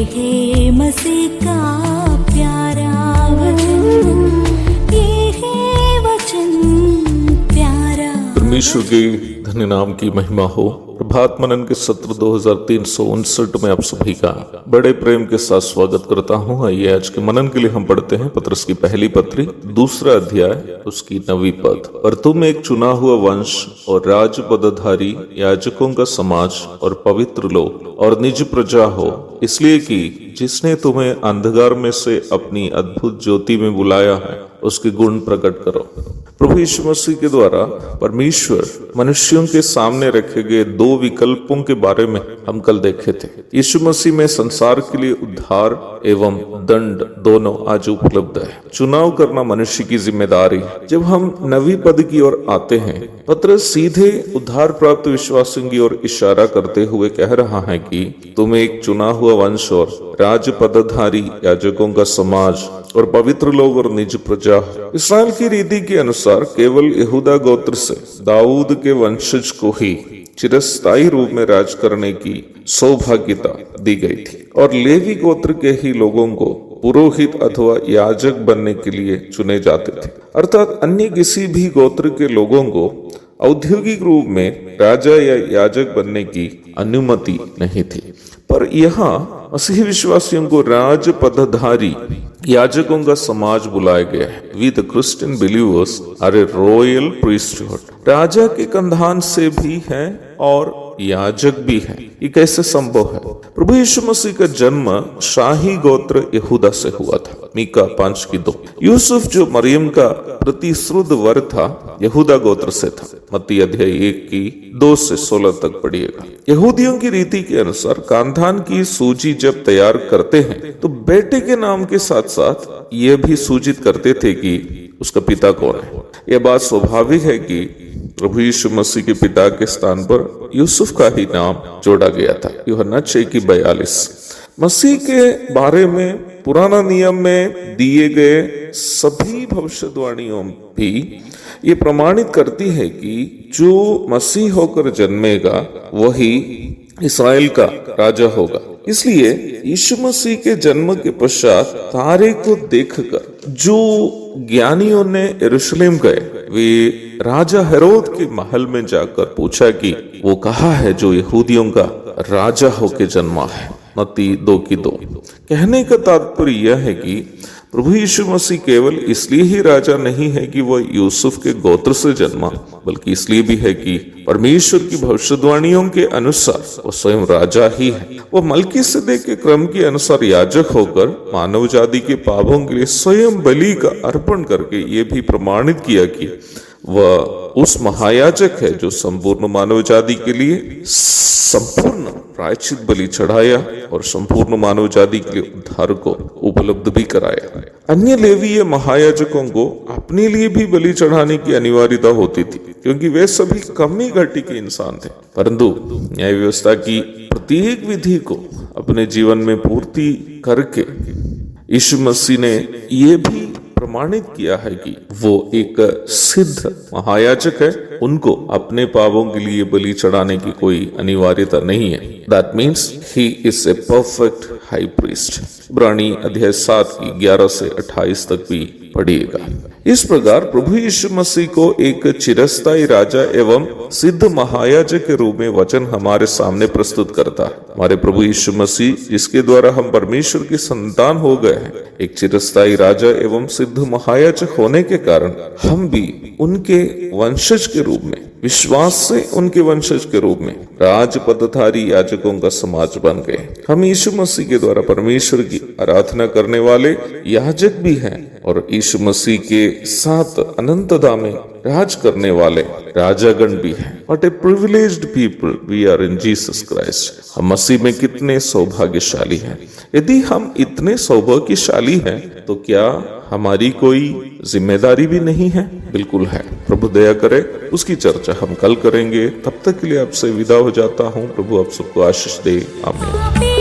है मसीह का प्यारा वचन, ये है वचन प्यारा। परमेश्वर के धन्य नाम की महिमा हो। प्रभात मनन के सत्र 2359 में आप सभी का बड़े प्रेम के साथ स्वागत करता हूं। आइए आज के मनन के लिए हम पढ़ते हैं पत्रस की पहली पत्री, दूसरा अध्याय, उसकी 9वीं पद। पर तुम एक चुना हुआ वंश और राज पदधारी, याजकों का समाज और पवित्र लोग और निज प्रजा हो, इसलिए कि जिसने तुम्हें अंधकार में से अपनी अद्भुत ज्योति में बुलाया है, उसके गुण प्रकट करो। प्रभु यीशु मसीह के द्वारा परमेश्वर मनुष्यों के सामने रखे गए दो विकल्पों के बारे में हम कल देखे थे। यीशु मसीह में संसार के लिए उद्धार एवं दंड दोनों आज उपलब्ध है। चुनाव करना मनुष्य की जिम्मेदारी। जब हम 9वीं पद की ओर आते हैं, पत्रस सीधे उद्धार प्राप्त विश्वासियों की ओर इशारा करते हुए कह रहा है कि तुम एक चुना हुआ वंश और राज पदधारी, याजकों का समाज और पवित्र लोग और निज प्रजा। इस्राएल की रीति के अनुसार केवल यहूदा गोत्र से दाऊद के वंशज को ही चिरस्थायी रूप में राज करने की सौभाग्यता दी गई थी और लेवी गोत्र के ही लोगों को पुरोहित अथवा याजक बनने के लिए चुने जाते थे। अर्थात अन्य किसी भी गोत्र के लोगों को औद्योगिक रूप में राजा या याजक बनने की अनुमति नहीं थी। पर यहाँ मसीही विश्वासियों को राज पदधारी, याजकों का समाज बुलाया गया है। We the Christian believers are a royal priesthood. राजा के कंधान से भी है और याजक भी है। ये कैसे संभव है? प्रभु यीशु मसीह का जन्म शाही गोत्र यहूदा से हुआ था। मीका 5:2। यूसुफ जो मरियम का प्रतिश्रुत वर था, यहूदा गोत्र से था। मत्ती अध्याय 1:2-16 तक पढ़िएगा। यहूदियों की रीति के अनुसार खानदान की सूची जब तैयार करते हैं तो बेटे के नाम के साथ साथ यह भी सूचित करते थे कि उसका पिता कौन है। यह बात स्वाभाविक है कि प्रभु यीशु मसीह के पिता के स्थान पर यूसुफ का ही नाम जोड़ा गया था। यूहन्ना 6:42। मसीह के बारे में पुराना नियम में दिए गए सभी भविष्यवाणियों भी ये प्रमाणित करती है कि जो मसीह होकर जन्मेगा वही इस्राएल का राजा होगा। इसलिए यीशु मसीह के जन्म के पश्चात तारे को देखकर जो ज्ञानियों ने यरूशलेम गए, वे राजा हेरोद के महल में जाकर पूछा कि वो कहाँ है जो यहूदियों का राजा होके जन्मा है। मत्ती 2:2। कहने का तात्पर्य यह है कि प्रभु यीशु मसीह केवल इसलिए ही राजा नहीं है कि वह यूसुफ के गोत्र से जन्मा, बल्कि इसलिए भी है कि परमेश्वर की भविष्यवाणियों के अनुसार वह स्वयं राजा ही है। वह मल्कीसेदेक के क्रम के अनुसार याजक होकर मानव जाति के पापों के लिए स्वयं बलि का अर्पण करके ये भी प्रमाणित किया कि वह उस महायाजक है जो संपूर्ण मानव जाति के लिए संपूर्ण प्रायश्चित बलि चढ़ाया और संपूर्ण मानव जाति के लिए उद्धार को उपलब्ध भी कराया। अन्य लेवीय महायाजकों को अपने लिए भी बलि चढ़ाने की अनिवार्यता होती थी, क्योंकि वे सभी कमी घटी के इंसान थे। परंतु न्याय व्यवस्था की प्रत्येक विधि को अपने जीवन में पूर्ति करके यीशु मसीह ने ये भी प्रमाणित किया है कि वो एक सिद्ध महायाजक है। उनको अपने पापों के लिए बलि चढ़ाने की कोई अनिवार्यता नहीं है। That means he is a perfect high priest. इब्रानी अध्याय 7:11-28 तक भी पढ़िएगा। इस प्रकार प्रभु यीशु मसीह को एक चिरस्थायी राजा एवं सिद्ध महायाजक के रूप में वचन हमारे सामने प्रस्तुत करता है। हमारे प्रभु यीशु मसीह, जिसके द्वारा हम परमेश्वर की संतान हो गए हैं, एक चिरस्थायी राजा एवं सिद्ध महायाजक होने के कारण हम भी उनके वंशज के रूप में, विश्वास से उनके वंशज के रूप में राज पदधारी याजकों का समाज बन गए। हम यीशु मसीह के द्वारा परमेश्वर की आराधना करने वाले याजक भी हैं और यीशु मसीह के साथ अनंतता में राज करने वाले राजागण भी हैं। What a privileged people we are in Jesus Christ. हम मसीह में कितने सौभाग्यशाली हैं। यदि हम इतने सौभाग्यशाली हैं तो क्या हमारी कोई जिम्मेदारी भी नहीं है? बिल्कुल है। प्रभु दया करे, उसकी चर्चा हम कल करेंगे। तब तक के लिए आपसे विदा हो जाता हूँ। प्रभु आप सबको आशीष दे। आमीन।